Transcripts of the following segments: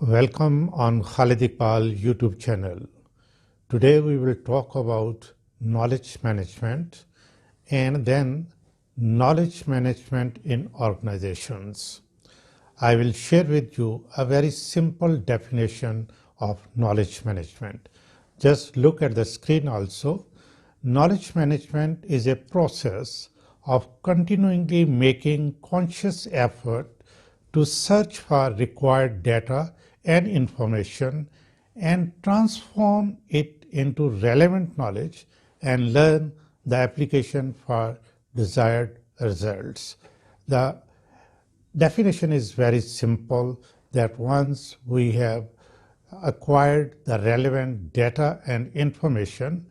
Welcome on Khalid Iqbal YouTube channel. Today we will talk about knowledge management and then knowledge management in organizations. I will share with you a very simple definition of knowledge management. Just look at the screen also. Knowledge management is a process of continually making conscious effort to search for required data and information and transform it into relevant knowledge and learn the application for desired results. The definition is very simple, that once we have acquired the relevant data and information,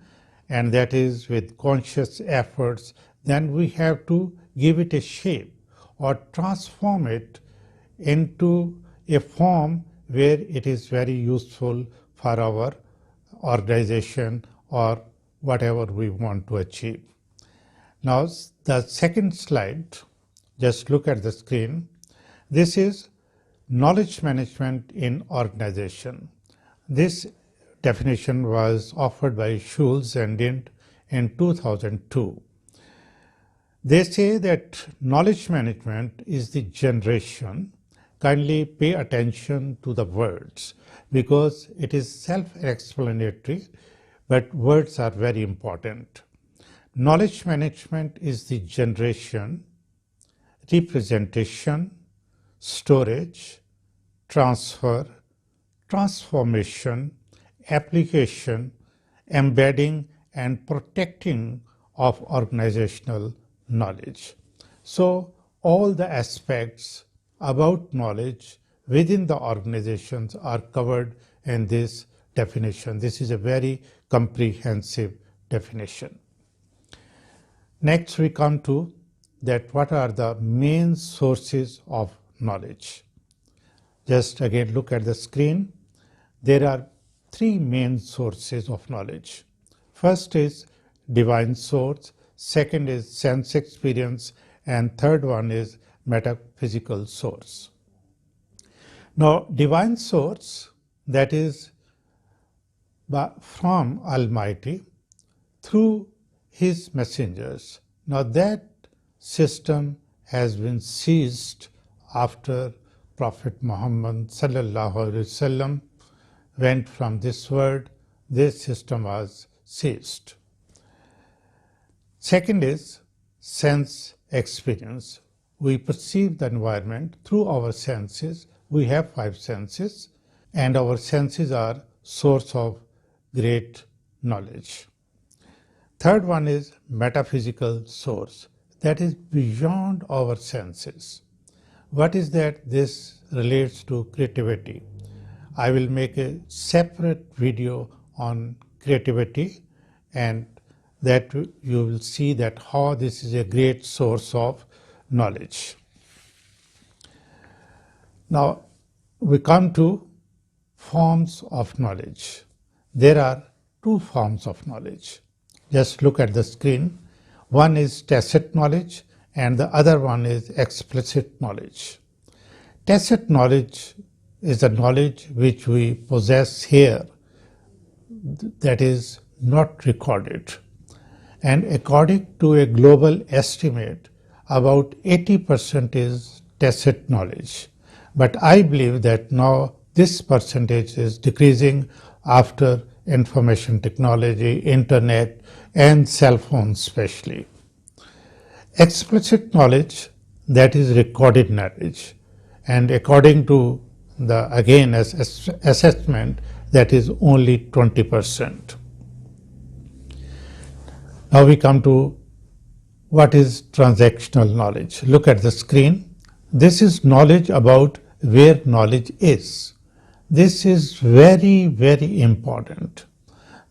and that is with conscious efforts, then we have to give it a shape or transform it into a form where it is very useful for our organization or whatever we want to achieve. Now, the second slide, just look at the screen. This is knowledge management in organization. This definition was offered by Schulz and Dint in 2002. They say that knowledge management is the generation. Kindly pay attention to the words because it is self-explanatory, but words are very important. Knowledge management is the generation, representation, storage, transfer, transformation, application, embedding, and protecting of organizational knowledge. So all the aspects about knowledge within the organizations are covered in this definition. This is a very comprehensive definition. Next we come to that what are the main sources of knowledge. Just again look at the screen. There are three main sources of knowledge. First is divine source, second is sense experience, and third one is metaphysical source. Now, divine source, that is from Almighty through His messengers. Now, that system has been ceased after Prophet Muhammad sallallahu alaihi wasallam went from this world. This system was ceased. Second is sense experience. We perceive the environment through our senses. We have 5 senses, and our senses are source of great knowledge. Third one is metaphysical source, that is beyond our senses. What is that? This relates to creativity. I will make a separate video on creativity, and that you will see that how this is a great source of knowledge. Now we come to forms of knowledge. There are 2 forms of knowledge. Just look at the screen. One is tacit knowledge and the other one is explicit knowledge. Tacit knowledge is the knowledge which we possess here, that is not recorded. And according to a global estimate, about 80% is tacit knowledge. But I believe that now this percentage is decreasing after information technology, internet, and cell phones especially. Explicit knowledge, that is recorded knowledge. And according to the assessment, that is only 20%. Now we come to what is transactional knowledge. Look at the screen. This is knowledge about where knowledge is. This is very, very important,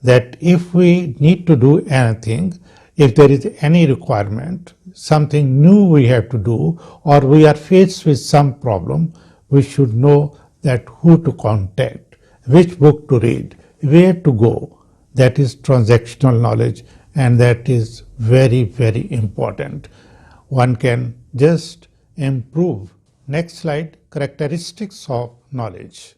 that if we need to do anything, if there is any requirement, something new we have to do, or we are faced with some problem, we should know that who to contact, which book to read, where to go. That is transactional knowledge, and that is very, very important. One can just improve. Next slide, characteristics of knowledge.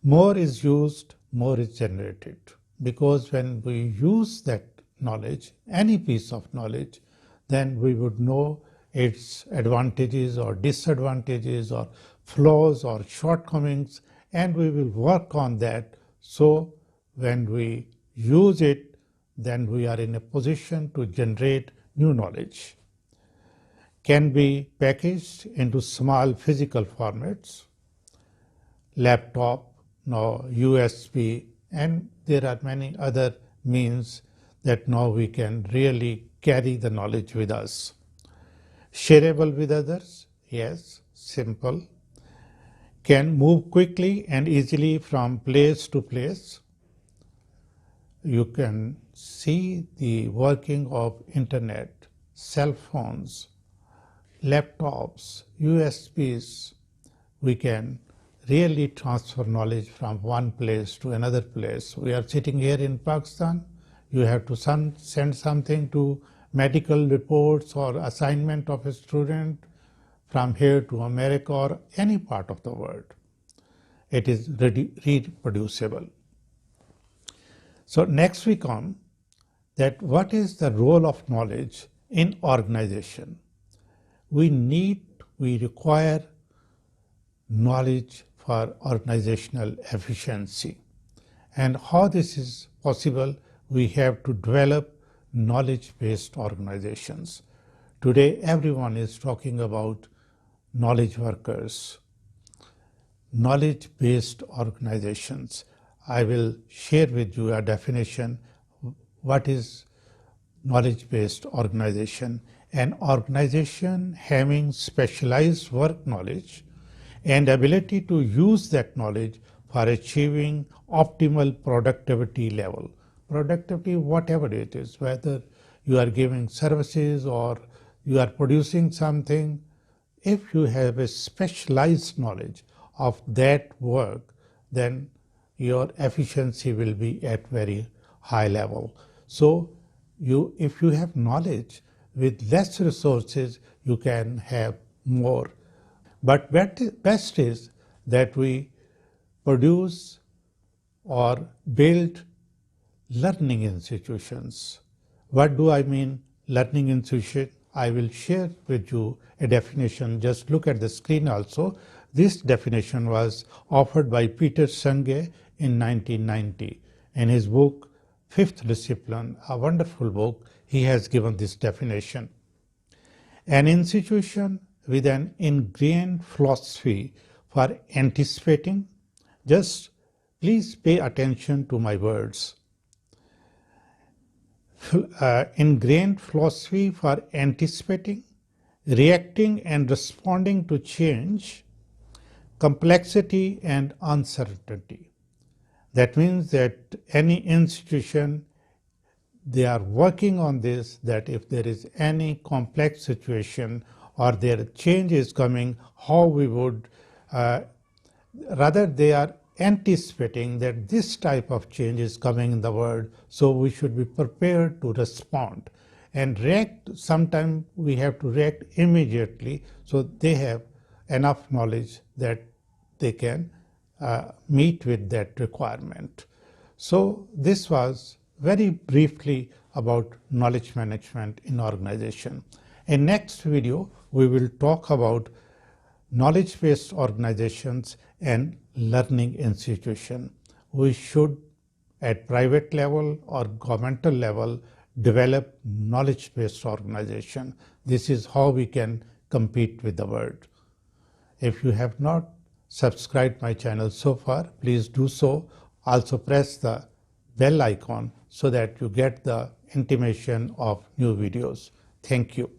more is used, more is generated. Because when we use that knowledge, any piece of knowledge, then we would know its advantages or disadvantages or flaws or shortcomings, and we will work on that. So when we use it, then we are in a position to generate new knowledge. Can be packaged into small physical formats, laptop, now USB, and there are many other means that now we can really carry the knowledge with us. Shareable with others, yes, simple. Can move quickly and easily from place to place. You can see the working of internet, cell phones, laptops, USBs. We can really transfer knowledge from one place to another place. We are sitting here in Pakistan. You have to send something to medical reports or assignment of a student from here to America or any part of the world. It is reproducible. So next we come that what is the role of knowledge in organization? We require knowledge for organizational efficiency. And how this is possible? We have to develop knowledge-based organizations. Today, everyone is talking about knowledge workers, knowledge-based organizations. I will share with you a definition. What is knowledge-based organization? An organization having specialized work knowledge and ability to use that knowledge for achieving optimal productivity level. Productivity, whatever it is, whether you are giving services or you are producing something, if you have a specialized knowledge of that work, then your efficiency will be at very high level. So if you have knowledge with less resources, you can have more. But best is that we produce or build learning institutions. What do I mean learning institution? I will share with you a definition. Just look at the screen also. This definition was offered by Peter Senge in 1990. In his book, Fifth Discipline, a wonderful book, he has given this definition. An institution with an ingrained philosophy for anticipating, just please pay attention to my words. Ingrained philosophy for anticipating, reacting and responding to change, complexity and uncertainty. That means that any institution, they are working on this, that if there is any complex situation or their change is coming, how we would, rather they are anticipating that this type of change is coming in the world, so we should be prepared to respond and react. Sometimes we have to react immediately, so they have enough knowledge that they can meet with that requirement. So this was very briefly about knowledge management in organization. In next video, we will talk about knowledge-based organizations and learning institution. We should, at private level or governmental level, develop knowledge-based organization. This is how we can compete with the world. If you have not subscribed my channel so far, please do so. Also press the bell icon so that you get the intimation of new videos. Thank you.